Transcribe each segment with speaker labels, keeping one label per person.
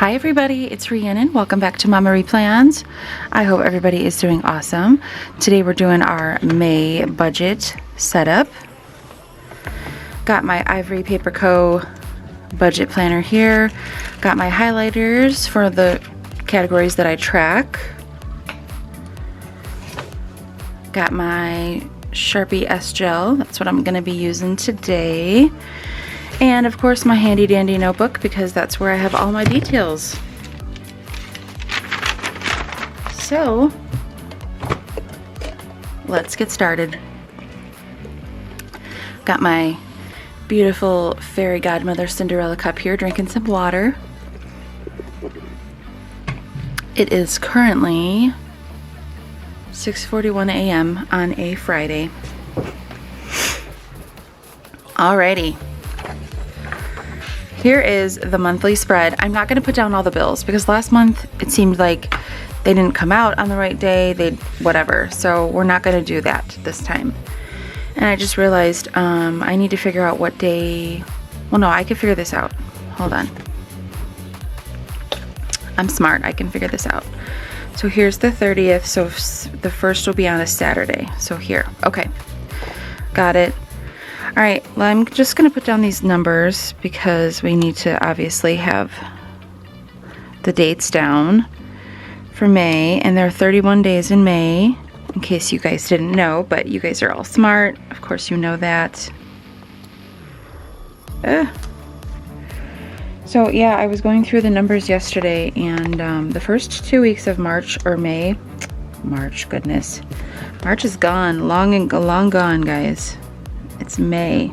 Speaker 1: Hi everybody, it's Rhiannon. Welcome back to MamaRhi Plans. I hope everybody is doing awesome. Today we're doing our May budget setup. Got my Ivory Paper Co. budget planner here. Got my highlighters for the categories that I track. Got my Sharpie S Gel. That's what I'm going to be using today. And of course my handy dandy notebook, because that's where I have all my details. So let's get started. Got my beautiful fairy godmother Cinderella cup here, drinking some water. It is currently 6:41 a.m. on a Friday. Alrighty. Here is the monthly spread. I'm not going to put down all the bills because last month it seemed like they didn't come out on the right day, whatever. So we're not going to do that this time. And I just realized I need to figure out what day. Well, no, I can figure this out. Hold on. I'm smart. I can figure this out. So here's the 30th. So the first will be on a Saturday. So here. Okay. Got it. All right, well, I'm just going to put down these numbers because we need to obviously have the dates down for May, and there are 31 days in May, in case you guys didn't know, but you guys are all smart. Of course you know that. So yeah, I was going through the numbers yesterday, and the first 2 weeks of March, or May, March, goodness. March is gone, long gone, guys. It's May.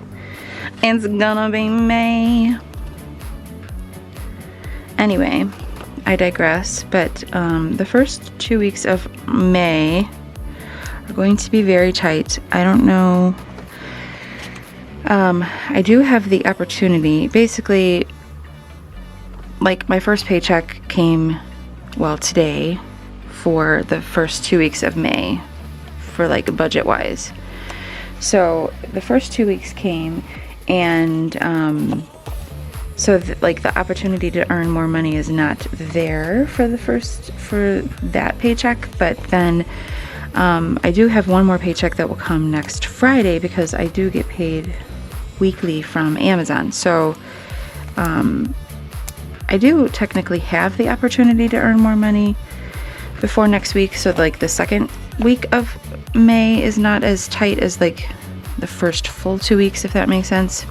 Speaker 1: It's gonna be May. Anyway, I digress, but the first 2 weeks of May are going to be very tight. I don't know. I do have the opportunity. Basically, like my first paycheck came, well, today for the first 2 weeks of May for like budget-wise. So the first 2 weeks came, and so like the opportunity to earn more money is not there for that paycheck. But then I do have one more paycheck that will come next Friday, because I do get paid weekly from Amazon. So I do technically have the opportunity to earn more money before next week. So like the second week of May is not as tight as like the first full 2 weeks, if that makes sense.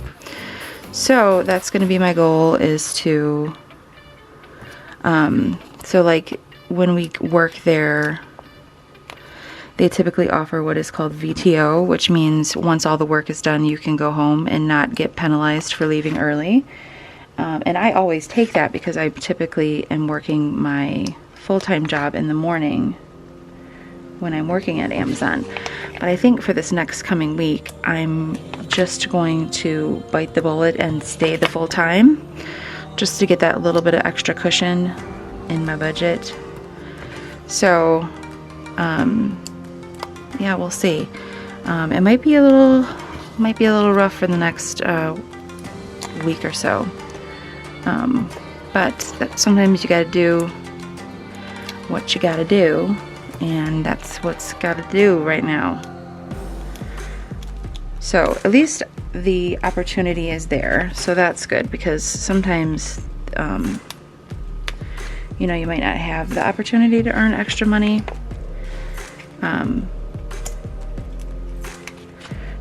Speaker 1: So that's going to be my goal, is to so like when we work there, they typically offer what is called VTO, which means once all the work is done, you can go home and not get penalized for leaving early. And I always take that because I typically am working my full-time job in the morning when I'm working at Amazon. But I think for this next coming week, I'm just going to bite the bullet and stay the full time, just to get that little bit of extra cushion in my budget. So, yeah, we'll see. It might be a little rough for the next week or so. But sometimes you gotta do what you gotta do. And that's what's got to do right now. So at least the opportunity is there. So that's good, because sometimes, you know, you might not have the opportunity to earn extra money.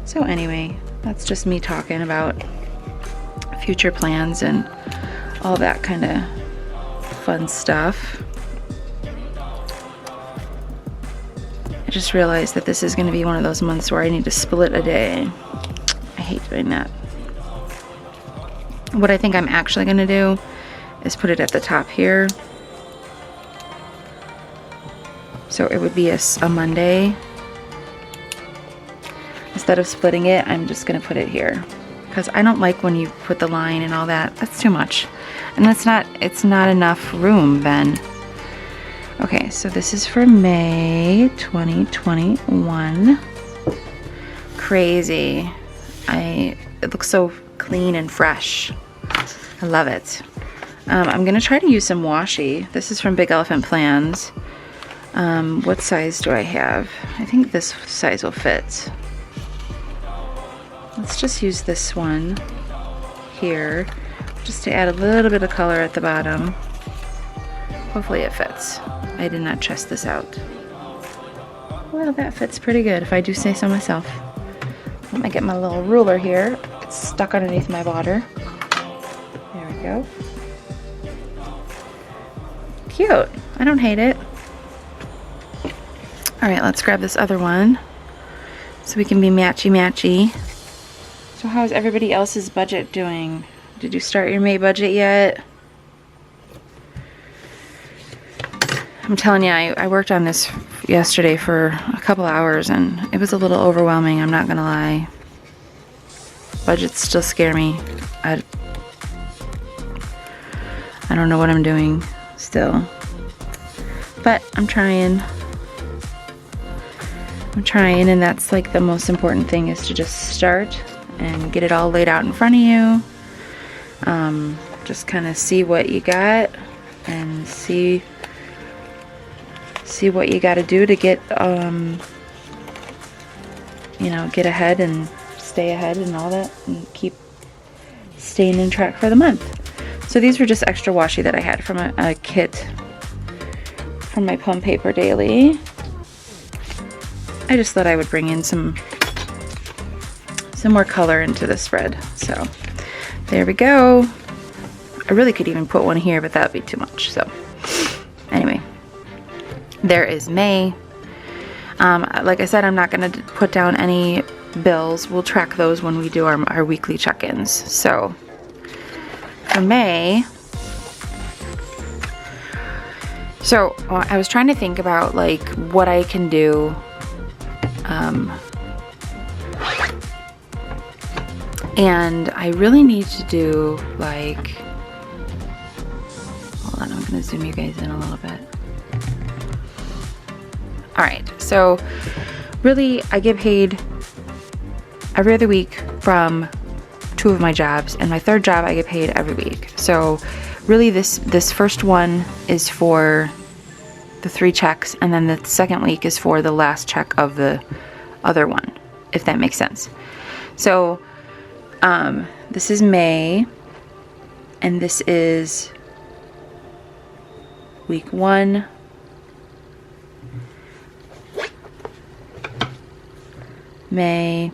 Speaker 1: So anyway, that's just me talking about future plans and all that kind of fun stuff. I just realized that this is going to be one of those months where I need to split a day. I hate doing that. What I think I'm actually going to do is put it at the top here. So it would be a Monday. Instead of splitting it, I'm just going to put it here, because I don't like when you put the line and all that. That's too much. And it's not enough room then. Okay, so this is for May 2021. Crazy. It looks so clean and fresh. I love it. I'm gonna try to use some washi. This is from Big Elephant Plans. What size do I have? I think this size will fit. Let's just use this one here, just to add a little bit of color at the bottom. Hopefully it fits. I did not test this out. Well, that fits pretty good, if I do say so myself. Let me get my little ruler here. It's stuck underneath my water. There we go. Cute. I don't hate it. Alright, let's grab this other one so we can be matchy-matchy. So how's everybody else's budget doing? Did you start your May budget yet? I'm telling you, I worked on this yesterday for a couple hours and it was a little overwhelming, I'm not gonna lie. Budgets still scare me. I don't know what I'm doing still. But I'm trying, and that's like the most important thing, is to just start and get it all laid out in front of you. Just kind of see what you got and see what you got to do to get, you know, get ahead and stay ahead and all that, and keep staying in track for the month. So these were just extra washi that I had from a kit from my Plum Paper Daily. I just thought I would bring in some more color into the spread. So there we go. I really could even put one here, but that would be too much. So anyway, there is May. Like I said, I'm not going to put down any bills. We'll track those when we do our weekly check-ins. So for May, so I was trying to think about like what I can do. And I really need to do like, hold on, I'm gonna zoom you guys in a little bit. All right, so really I get paid every other week from 2 of my jobs, and my 3rd job I get paid every week. So really this first one is for the 3 checks, and then the second week is for the last check of the other one, if that makes sense. So this is May, and this is week 1. May,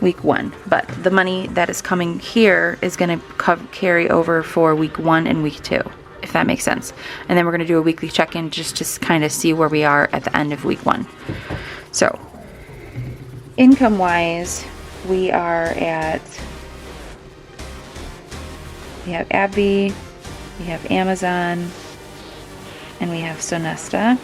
Speaker 1: week 1, but the money that is coming here is going to carry over for week 1 and week 2, if that makes sense. And then we're going to do a weekly check-in just to kind of see where we are at the end of week 1. So income-wise, we have AbbVie, we have Amazon, and we have Sonesta.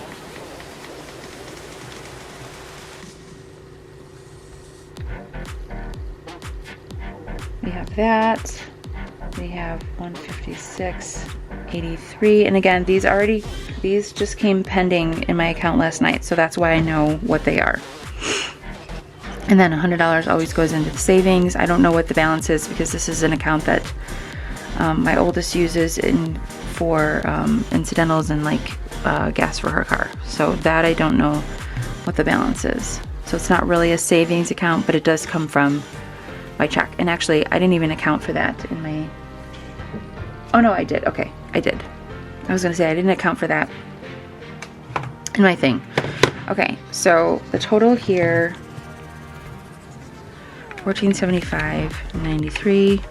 Speaker 1: We have that. We have 156.83, and again, these just came pending in my account last night, so that's why I know what they are. And then $100 always goes into the savings. I don't know what the balance is because this is an account that my oldest uses for incidentals and like gas for her car. So that I don't know what the balance is. So it's not really a savings account, but it does come from my check. And actually, I didn't even account for that in my... Oh no, I did. Okay, I did. I was gonna say I didn't account for that in my thing. Okay, so the total here, $1475.93,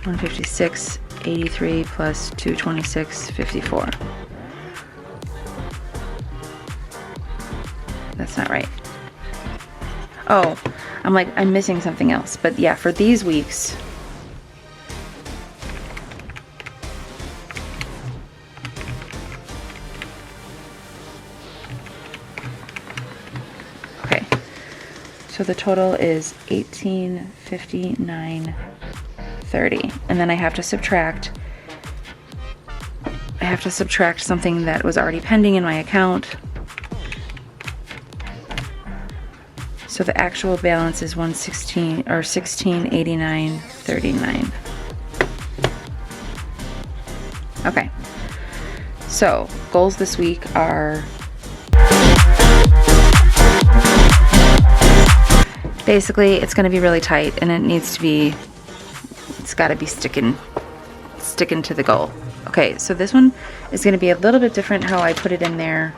Speaker 1: $156.83 plus $226.54. That's not right. Oh, I'm missing something else. But yeah, for these weeks, okay, so the total is $1859.30, and then I have to subtract something that was already pending in my account. So the actual balance is 116 or 1689.39. Okay. So goals this week are basically it's going to be really tight, and it's got to be sticking to the goal. Okay, so this one is going to be a little bit different how I put it in there.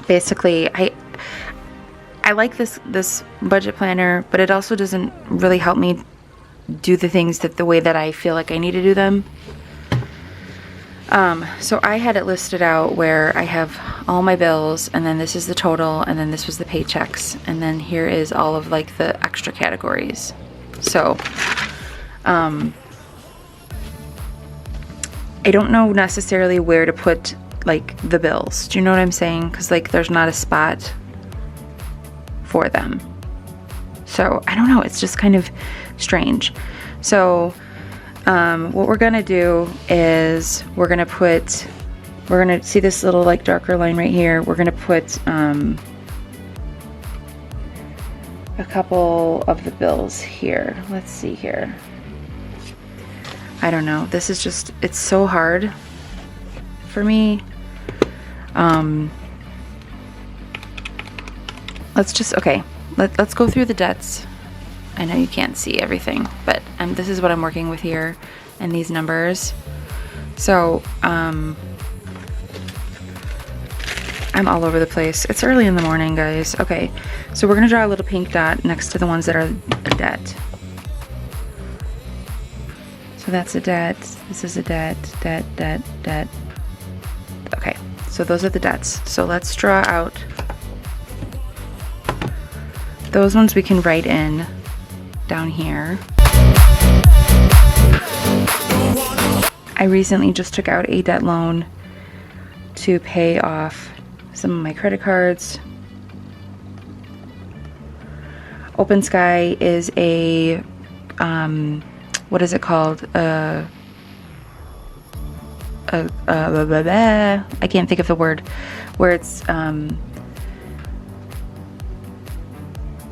Speaker 1: Basically, I like this budget planner, but it also doesn't really help me do the things the way that I feel like I need to do them. So I had it listed out where I have all my bills, and then this is the total, and then this was the paychecks, and then here is all of like the extra categories. So I don't know necessarily where to put like the bills. Do you know what I'm saying? Because like there's not a spot for them. So I don't know, it's just kind of strange. So what we're gonna do is we're gonna see this little like darker line right here. We're gonna put a couple of the bills here. Let's see here. I don't know, this is just, it's so hard for me. Let's go through the debts. I know you can't see everything, but this is what I'm working with here and these numbers. So I'm all over the place. It's early in the morning, guys. Okay, so we're gonna draw a little pink dot next to the ones that are a debt. So that's a debt, this is a debt, debt. Okay, so those are the debts. So let's draw out those ones. We can write in down here. I recently just took out a debt loan to pay off some of my credit cards. Open Sky is a what is it called? I can't think of the word. Where it's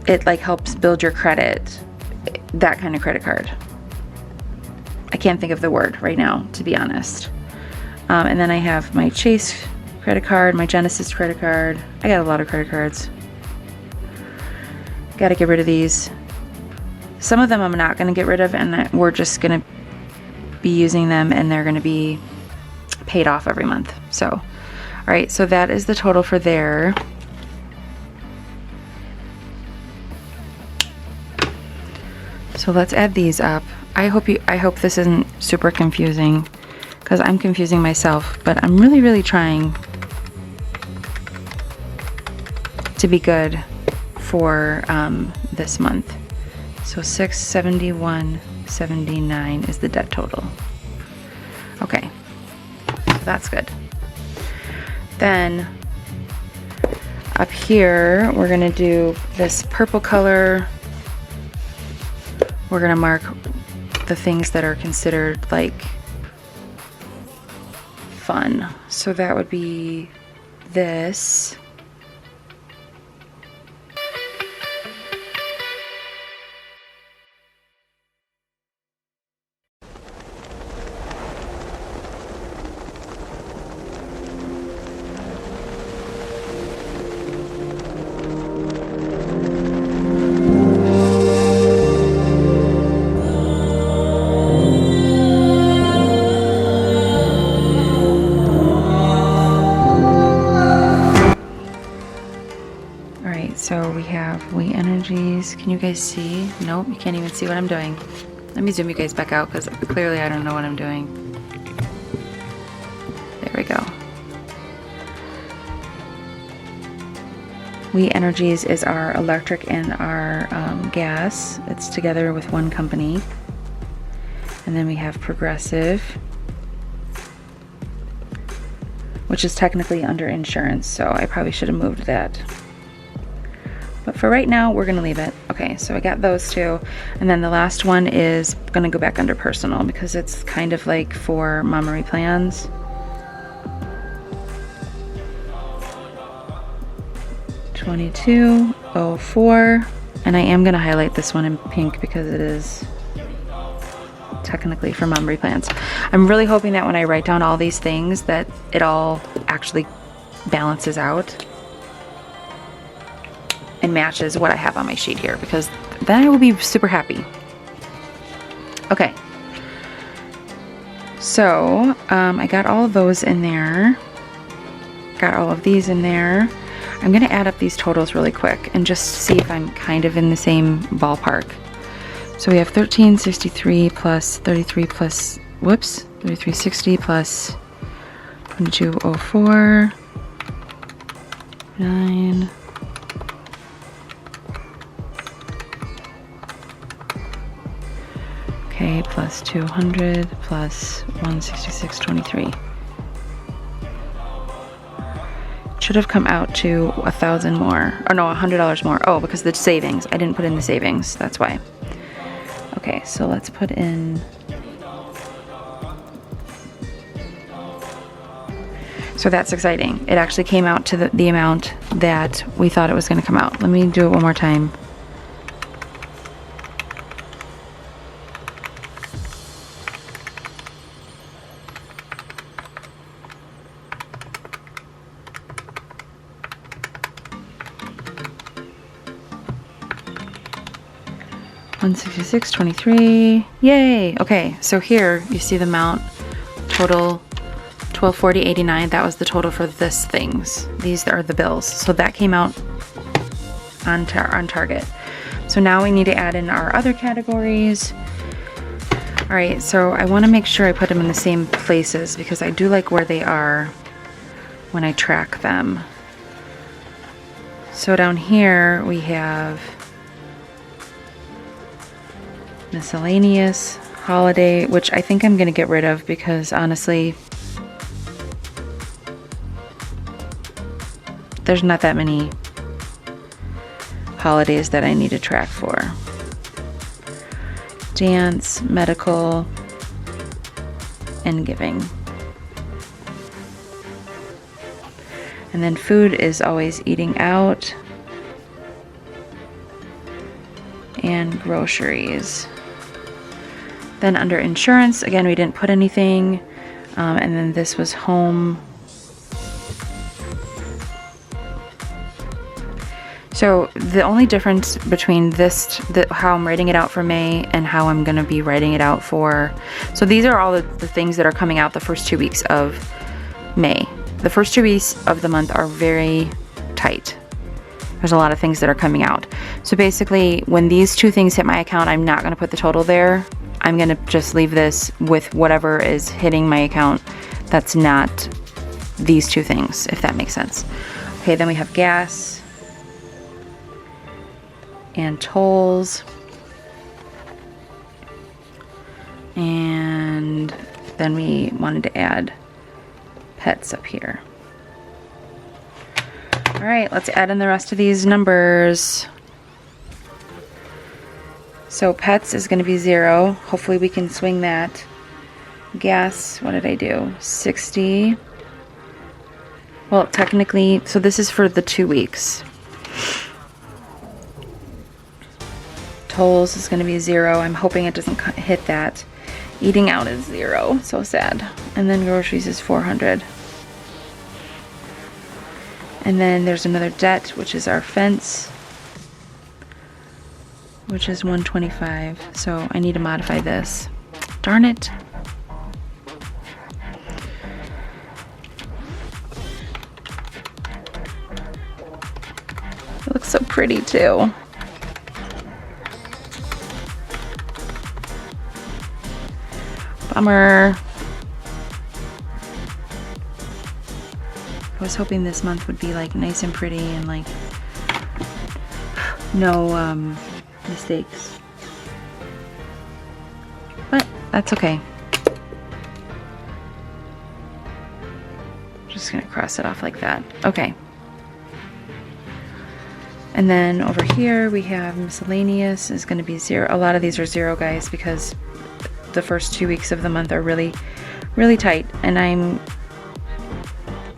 Speaker 1: it like helps build your credit. That kind of credit card. I can't think of the word right now, to be honest. And then I have my Chase credit card, my Genesis credit card. I got a lot of credit cards. Got to get rid of these. Some of them I'm not going to get rid of, and we're just going to be using them, and they're going to be paid off every month. So, all right, so that is the total for there. So let's add these up. I hope this isn't super confusing, because I'm confusing myself, but I'm really trying to be good for this month. So 671.79 is the debt total. Okay, so that's good. Then up here, we're gonna do this purple color. We're gonna mark the things that are considered like fun. So that would be this. So we have We Energies. Can you guys see? Nope, you can't even see what I'm doing. Let me zoom you guys back out, because clearly I don't know what I'm doing. There we go. We Energies is our electric and our gas. It's together with one company. And then we have Progressive, which is technically under insurance, so I probably should have moved that. But for right now, we're gonna leave it. Okay, so I got those two. And then the last one is gonna go back under personal, because it's kind of like for MamaRhi Plans. 2204. And I am going to highlight this one in pink because it is technically for MamaRhi Plans. I'm really hoping that when I write down all these things that it all actually balances out and matches what I have on my sheet here, because then I will be super happy. Okay. So, I got all of those in there. Got all of these in there. I'm going to add up these totals really quick and just see if I'm kind of in the same ballpark. So we have 1363 plus 33 plus, whoops, 3360 plus 2204, 9. Okay, plus 200 plus 166.23. Should have come out to 1,000 more, or no, $100 more. Oh, because the savings. I didn't put in the savings. That's why. Okay, so let's put in. So that's exciting. It actually came out to the amount that we thought it was going to come out. Let me do it one more time. $166.23. Yay! Okay, so here you see the amount total $1240.89. That was the total for this things. These are the bills. So that came out on target. So now we need to add in our other categories. All right, so I want to make sure I put them in the same places because I do like where they are when I track them. So down here we have miscellaneous, holiday, which I think I'm going to get rid of because honestly, there's not that many holidays that I need to track for. Dance, medical, and giving. And then food is always eating out and groceries. Then under insurance, again, we didn't put anything. And then this was home. So the only difference between this, how I'm writing it out for May and how I'm going to be writing it out for, so these are all the things that are coming out the first 2 weeks of May. The first 2 weeks of the month are very tight. There's a lot of things that are coming out. So basically, when these two things hit my account, I'm not going to put the total there. I'm going to just leave this with whatever is hitting my account that's not these two things, if that makes sense. Okay, then we have gas and tolls. And then we wanted to add pets up here. All right, let's add in the rest of these numbers. So pets is going to be 0. Hopefully we can swing that. Gas, what did I do? 60. Well, technically, so this is for the 2 weeks. Tolls is going to be 0. I'm hoping it doesn't hit that. Eating out is 0. So sad. And then groceries is 400. And then there's another debt, which is our fence, which is 125. So I need to modify this. Darn it. It looks so pretty too. Bummer. I was hoping this month would be like nice and pretty and like no mistakes. But that's okay. Just gonna cross it off like that. Okay. And then over here we have miscellaneous is gonna be 0. A lot of these are 0, guys, because the first 2 weeks of the month are really, really tight, and I'm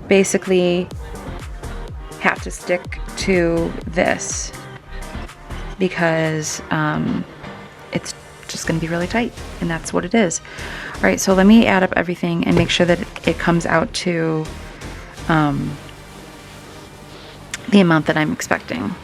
Speaker 1: basically have to stick to this because it's just going to be really tight, and that's what it is. All right, so let me add up everything and make sure that it comes out to the amount that I'm expecting.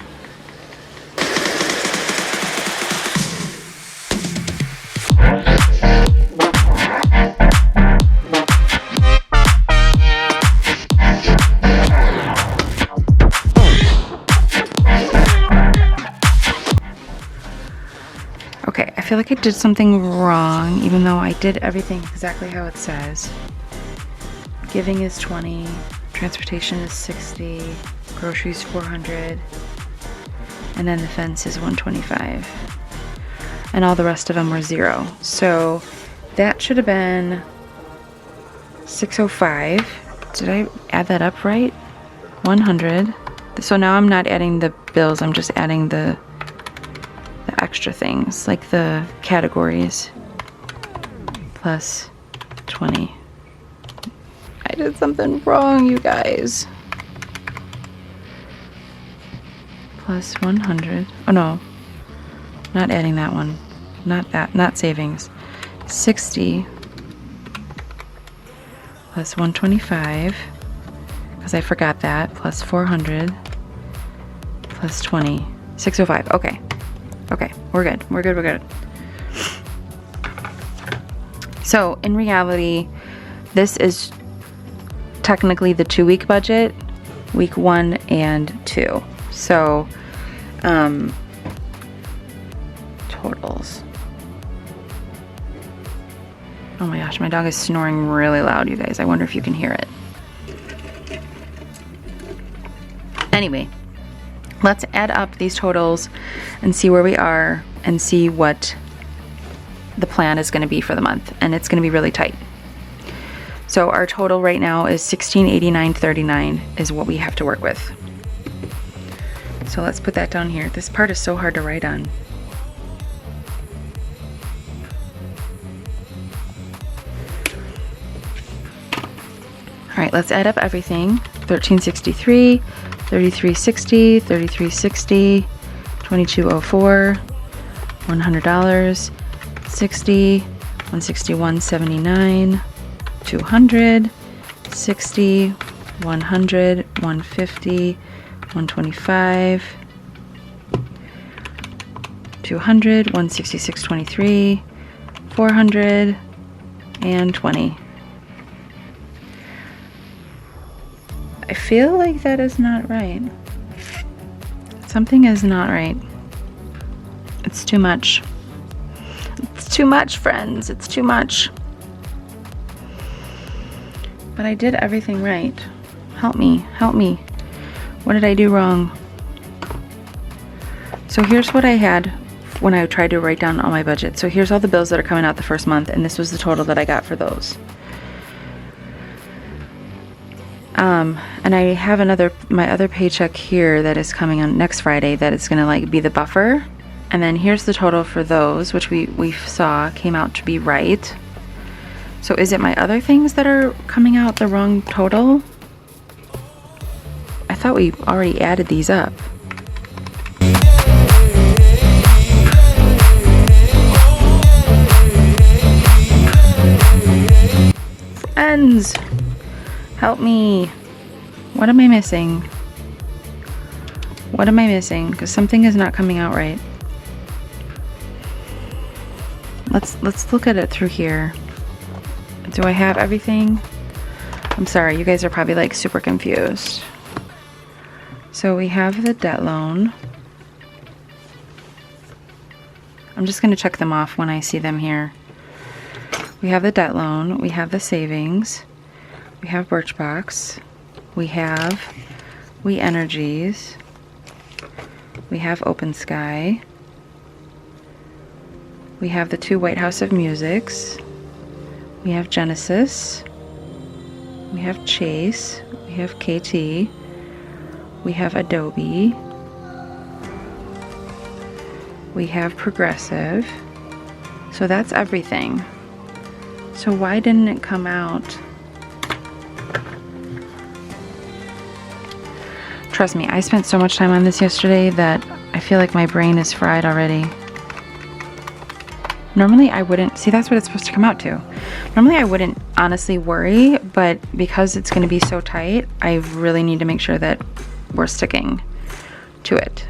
Speaker 1: Okay, I feel like I did something wrong, even though I did everything exactly how it says. Giving is 20, transportation is 60, groceries 400, and then the fence is 125. And all the rest of them were 0. So that should have been 605. Did I add that up right? 100. So now I'm not adding the bills, I'm just adding the extra things, like the categories, plus 20. I did something wrong, you guys. Plus 100. Oh no, not adding that one. Not that, not savings. 60 plus 125, because I forgot that, plus 400 plus 20. 605. Okay. Okay, we're good. We're good. We're good. So in reality, this is technically the 2-week budget, week 1 and 2. So totals. Oh my gosh, my dog is snoring really loud, you guys. I wonder if you can hear it. Anyway, let's add up these totals and see where we are and see what the plan is going to be for the month. And it's going to be really tight. So our total right now is $1689.39 is what we have to work with. So let's put that down here. This part is so hard to write on. All right, let's add up everything. 1363, 3360, 3360, 2204, $100, 60, 161.79, 200, 60, 100, 150, 125, 200, 166.23, 400, and 20. I feel like that is not right. Something is not right. It's too much. It's too much, friends. It's too much. But I did everything right. Help me. Help me. What did I do wrong? So here's what I had when I tried to write down all my budget. So here's all the bills that are coming out the first month, and this was the total that I got for those. And I have my other paycheck here that is coming on next Friday that is gonna like be the buffer. And then here's the total for those, which we saw came out to be right. So is it my other things that are coming out the wrong total? I thought we already added these up. Friends, help me. What am I missing? What am I missing? Because something is not coming out right. Let's look at it through here. Do I have everything? I'm sorry, you guys are probably like super confused. So we have the debt loan. I'm just going to check them off when I see them here. We have the debt loan, we have the savings, we have Birchbox, we have We Energies, we have Open Sky, we have the 2 White House of Musics, we have Genesis, we have Chase, we have KT, we have Adobe, we have Progressive. So that's everything. So why didn't it come out? Trust me, I spent so much time on this yesterday that I feel like my brain is fried already. Normally I wouldn't, see that's what it's supposed to come out to. Normally I wouldn't honestly worry, but because it's going to be so tight, I really need to make sure that we're sticking to it.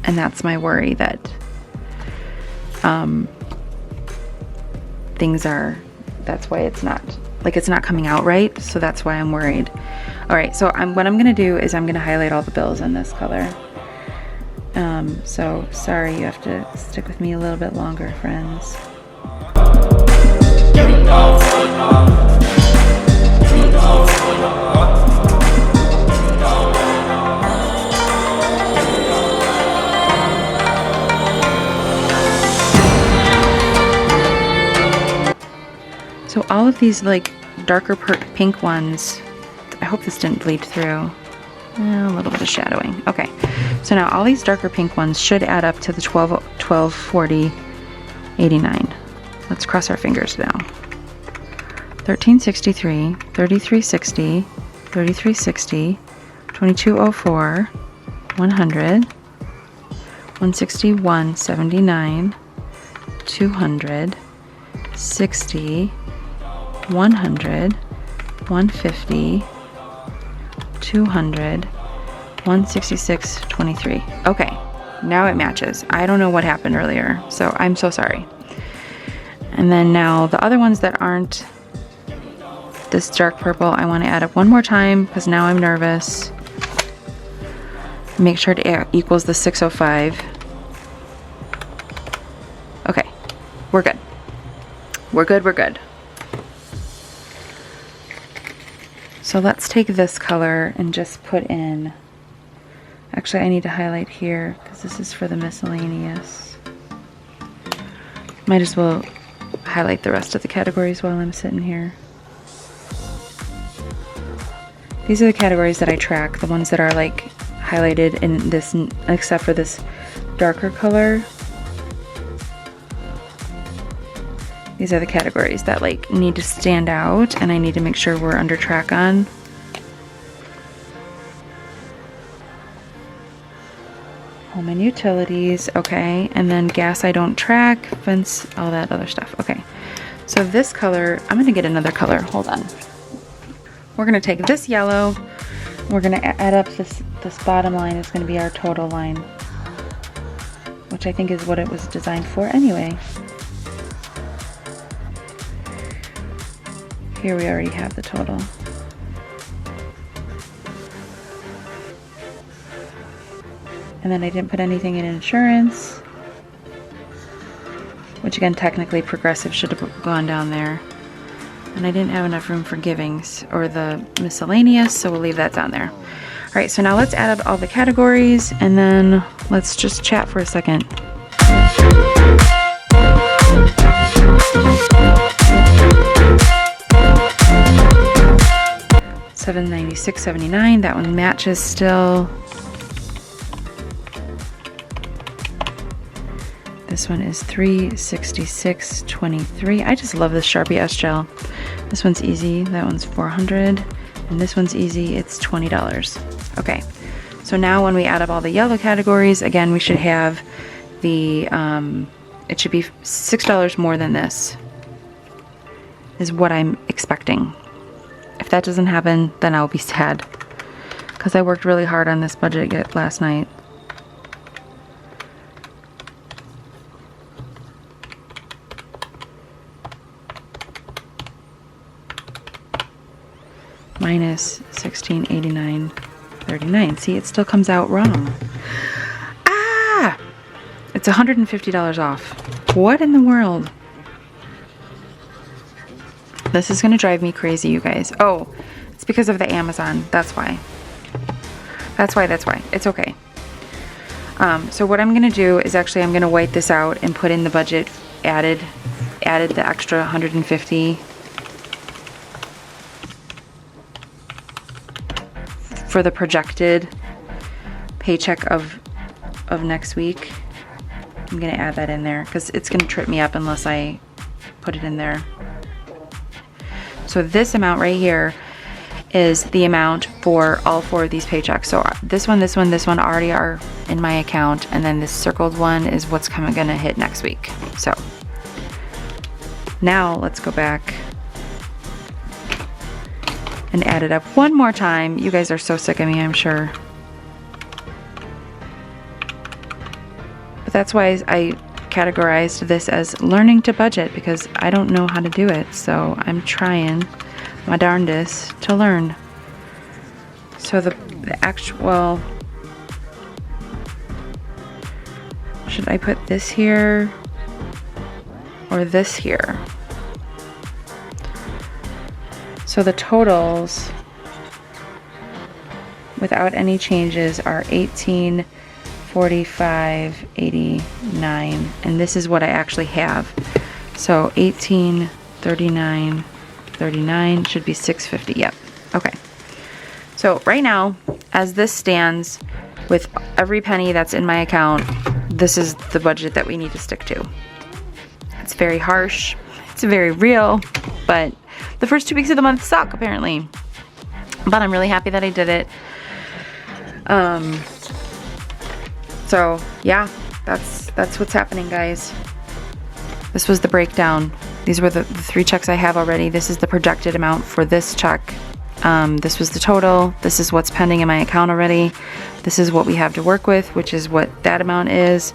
Speaker 1: And that's my worry, that things are, that's why it's not, like it's not coming out right, so that's why I'm worried. All right, so what I'm gonna do is I'm gonna highlight all the bills in this color. So sorry you have to stick with me a little bit longer, friends. So all of these like darker pink ones, I hope this didn't bleed through. A little bit of shadowing. Okay, so now all these darker pink ones should add up to the 1240.89. Let's cross our fingers now. 1363, 3360, 3360, 2204, 100, 161.79, 200, 60, 100, 150, 200, 166.23. Okay, now it matches. I don't know what happened earlier, so I'm so sorry. And then now the other ones that aren't this dark purple, I want to add up one more time because now I'm nervous. Make sure it equals the 605. Okay, we're good. We're good, we're good. So let's take this color and just put in, actually I need to highlight here because this is for the miscellaneous. Might as well highlight the rest of the categories while I'm sitting here. These are the categories that I track, the ones that are like highlighted in this, except for this darker color. These are the categories that like need to stand out and I need to make sure we're under track on. Home and utilities, okay. And then gas I don't track, fence, all that other stuff. Okay, so this color, I'm gonna get another color, hold on. We're gonna take this yellow, we're gonna add up this bottom line is gonna be our total line, which I think is what it was designed for anyway. Here we already have the total. And then I didn't put anything in insurance, which again, technically Progressive should have gone down there. And I didn't have enough room for givings or the miscellaneous, so we'll leave that down there. All right, so now let's add up all the categories and then let's just chat for a second. $796.79, that one matches still. This one is $366.23. I just love this Sharpie S gel. This one's easy, that one's $400, and this one's easy, it's $20. Okay, so now when we add up all the yellow categories, again, we should have the, it should be $6 more than this, is what I'm expecting. If that doesn't happen, then I'll be sad, because I worked really hard on this budget last night. Minus $1689.39. See, it still comes out wrong. Ah! It's $150 off. What in the world? This is gonna drive me crazy, you guys. Oh, it's because of the Amazon. That's why. That's why. It's okay. So what I'm gonna do is actually I'm gonna white this out and put in the budget added the extra 150 for the projected paycheck of next week. I'm gonna add that in there because it's gonna trip me up unless I put it in there. So this amount right here is the amount for all 4 of these paychecks. So this one, this one, this one already are in my account, and then this circled one is what's gonna hit next week. So now let's go back and add it up one more time. You guys are so sick of me, I'm sure. But that's why I categorized this as learning to budget, because I don't know how to do it. So I'm trying my darndest to learn. So the actual, should I put this here or this here? So the totals without any changes are 1845.89, and this is what I actually have. So 1839.39 should be 650. Yep. Okay. So right now, as this stands, with every penny that's in my account, this is the budget that we need to stick to. It's very harsh. It's very real, but the first 2 weeks of the month suck, apparently. But I'm really happy that I did it. So yeah, that's what's happening, guys. This was the breakdown. These were the 3 checks I have already. This is the projected amount for this check. This was the total. This is what's pending in my account already. This is what we have to work with, which is what that amount is.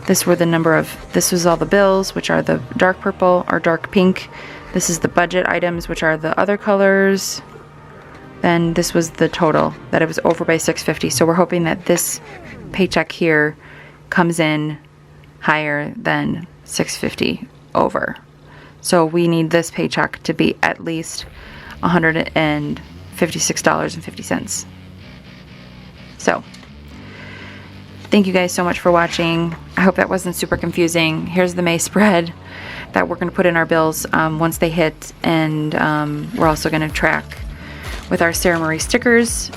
Speaker 1: This was all the bills, which are the dark purple or dark pink. This is the budget items, which are the other colors. Then this was the total, that it was over by 650. So we're hoping that this paycheck here comes in higher than 650 over. So we need this paycheck to be at least $156.50. So thank you guys so much for watching. I hope that wasn't super confusing. Here's the May spread that we're going to put in our bills once they hit, and we're also going to track with our MamaRhi stickers,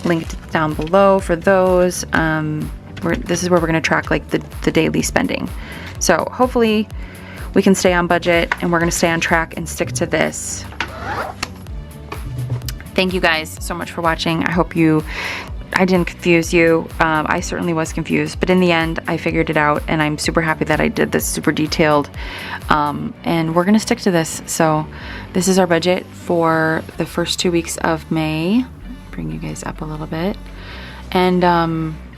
Speaker 1: linked down below for those. This is where we're going to track like the daily spending. So hopefully we can stay on budget, and we're going to stay on track and stick to this. Thank you guys so much for watching. I hope I didn't confuse you. I certainly was confused, but in the end, I figured it out, and I'm super happy that I did this super detailed. And we're gonna stick to this. So this is our budget for the first 2 weeks of May. Bring you guys up a little bit. And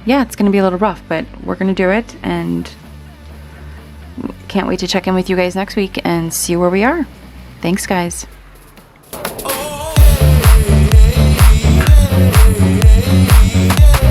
Speaker 1: yeah, it's gonna be a little rough, but we're gonna do it, and can't wait to check in with you guys next week and see where we are. Thanks, guys.